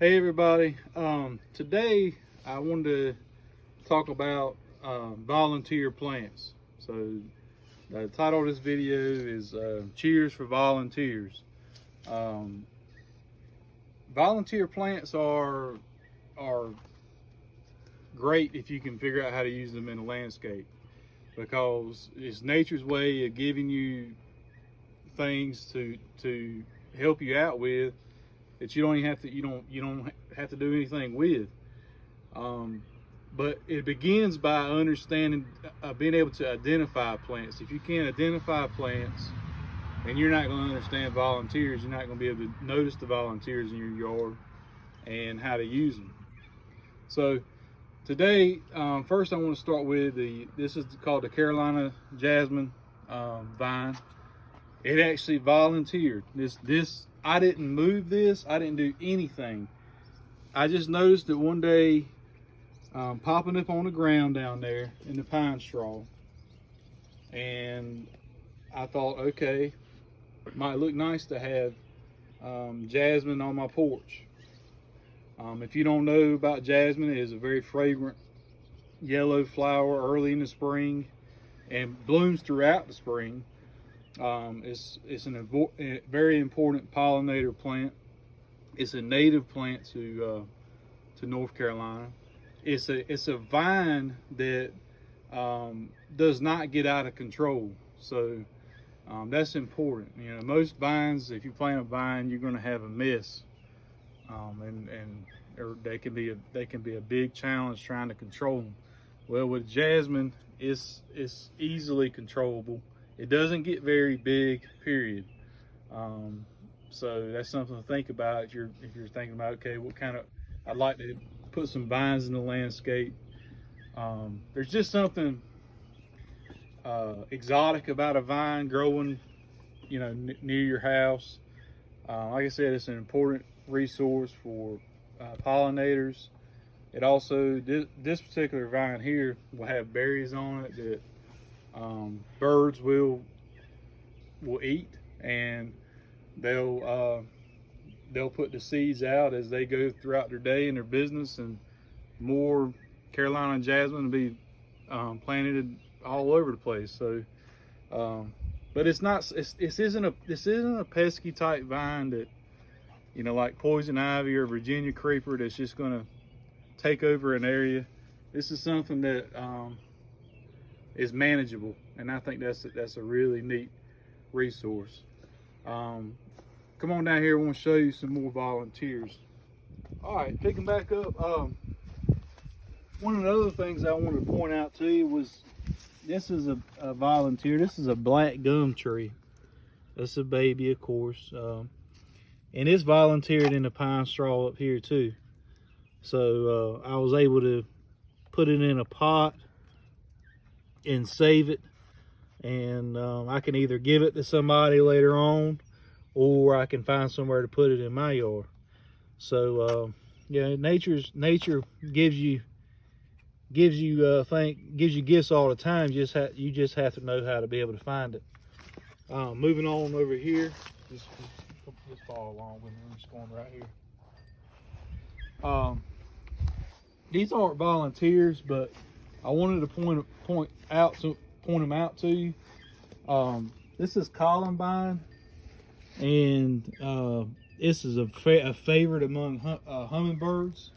Hey everybody, today I wanted to talk about volunteer plants. So the title of this video is Cheers for Volunteers. Um, Volunteer plants are great if you can figure out how to use them in a landscape, because it's nature's way of giving you things to help you out with that you don't even have to you don't have to do anything with. But it begins by understanding, being able to identify plants. If you can't identify plants, and you're not going to understand volunteers, you're not going to be able to notice the volunteers in your yard and how to use them. So today, first I want to start with this is called the Carolina Jasmine vine. It actually volunteered. This I didn't move this. I didn't do anything. I just noticed it one day popping up on the ground down there in the pine straw, and I thought, okay, it might look nice to have jasmine on my porch. If you don't know about jasmine, it is a very fragrant yellow flower early in the spring and blooms throughout the spring. It's a very important pollinator plant. It's a native plant to North Carolina. It's a vine that does not get out of control. So that's important. You know, most vines, if you plant a vine, you're going to have a mess, or they can be a big challenge trying to control them. Well, with jasmine, it's easily controllable. It doesn't get very big, period. So that's something to think about if you're thinking about, okay, what kind of, I'd like to put some vines in the landscape. There's just something exotic about a vine growing, near your house. Like I said, it's an important resource for pollinators. It also, this particular vine here will have berries on it that birds will eat, and they'll put the seeds out as they go throughout their day in their business, and more Carolina jasmine will be planted all over the place. So, but this isn't a pesky type vine that, like poison ivy or Virginia creeper, that's just going to take over an area. This is something that is manageable, and I think that's a really neat resource. Come on down here, I want to show you some more volunteers. All right, picking back up, one of the other things I wanted to point out to you was, this is a volunteer. This is a black gum tree. That's a baby, of course, and it's volunteered in the pine straw up here too. So I was able to put it in a pot and save it, and I can either give it to somebody later on, or I can find somewhere to put it in my yard. So yeah, nature gives you gifts all the time. You just have to know how to be able to find it. Moving on over here, just follow along with me. I'm just going right here. These aren't volunteers, but I wanted to point them out to you. This is columbine, and this is a favorite among hummingbirds.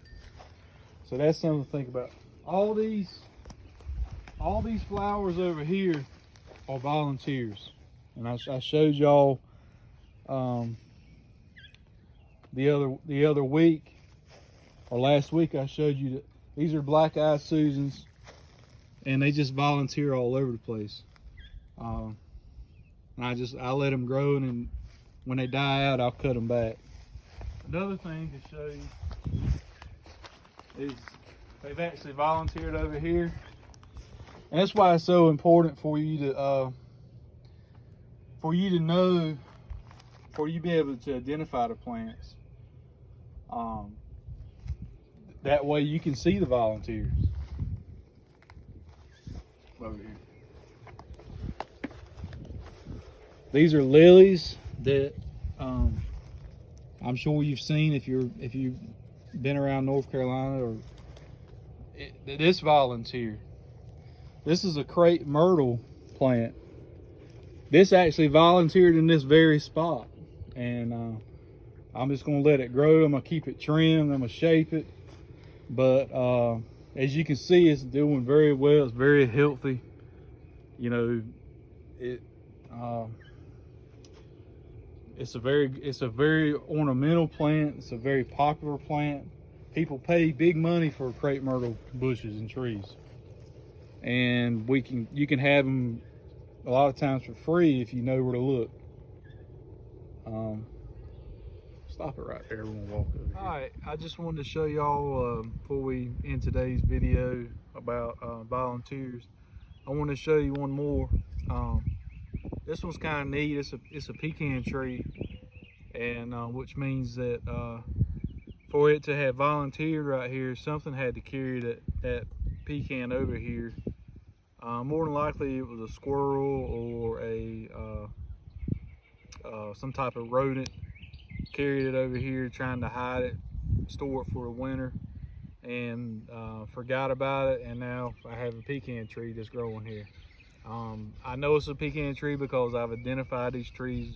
So that's something to think about. All these flowers over here are volunteers, and I showed y'all the other week, or last week, I showed you that these are black-eyed Susans, and they just volunteer all over the place. And I let them grow, and then when they die out, I'll cut them back. Another thing to show you is they've actually volunteered over here, and that's why it's so important for you to know, for you to be able to identify the plants. That way you can see the volunteers over here. These are lilies that I'm sure you've seen if you been around North Carolina, or this volunteer. This is a crepe myrtle plant. This actually volunteered in this very spot, and I'm just gonna let it grow. I'm gonna keep it trimmed. I'm gonna shape it, but as you can see, it's doing very well. It's very healthy. You know, it's a very ornamental plant. It's a very popular plant. People pay big money for crepe myrtle bushes and trees, and you can have them a lot of times for free if you know where to look. Stop it right there. We're gonna walk over here. All right, I just wanted to show y'all before we end today's video about volunteers. I want to show you one more. This one's kind of neat. It's a pecan tree, and which means that for it to have volunteered right here, something had to carry that pecan over here. More than likely, it was a squirrel or a some type of rodent carried it over here, trying to hide it, store it for the winter, and forgot about it. And now I have a pecan tree that's growing here. I know it's a pecan tree because I've identified these trees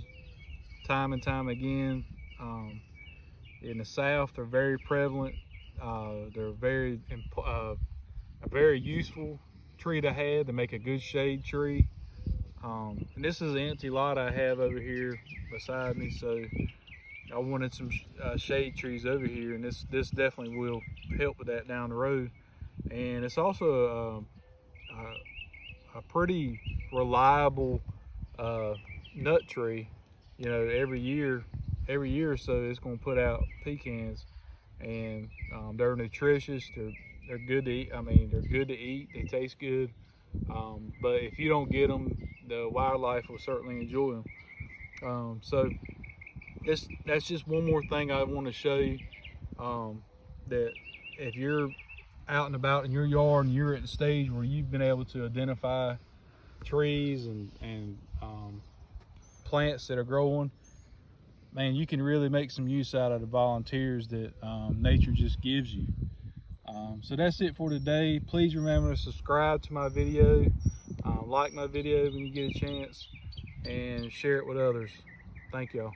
time and time again. In the South, they're very prevalent. They're a very useful tree to have. They make a good shade tree. And this is an empty lot I have over here beside me, so I wanted some shade trees over here, and this definitely will help with that down the road. And it's also a pretty reliable nut tree. You know, every year or so, it's going to put out pecans, and they're nutritious. They're good to eat. I mean, they're good to eat. They taste good. But if you don't get them, the wildlife will certainly enjoy them. So that's just one more thing I want to show you, that if you're out and about in your yard and you're at the stage where you've been able to identify trees and plants that are growing, man, you can really make some use out of the volunteers that nature just gives you. So that's it for today. Please remember to subscribe to my video, like my video when you get a chance, and share it with others. Thank y'all.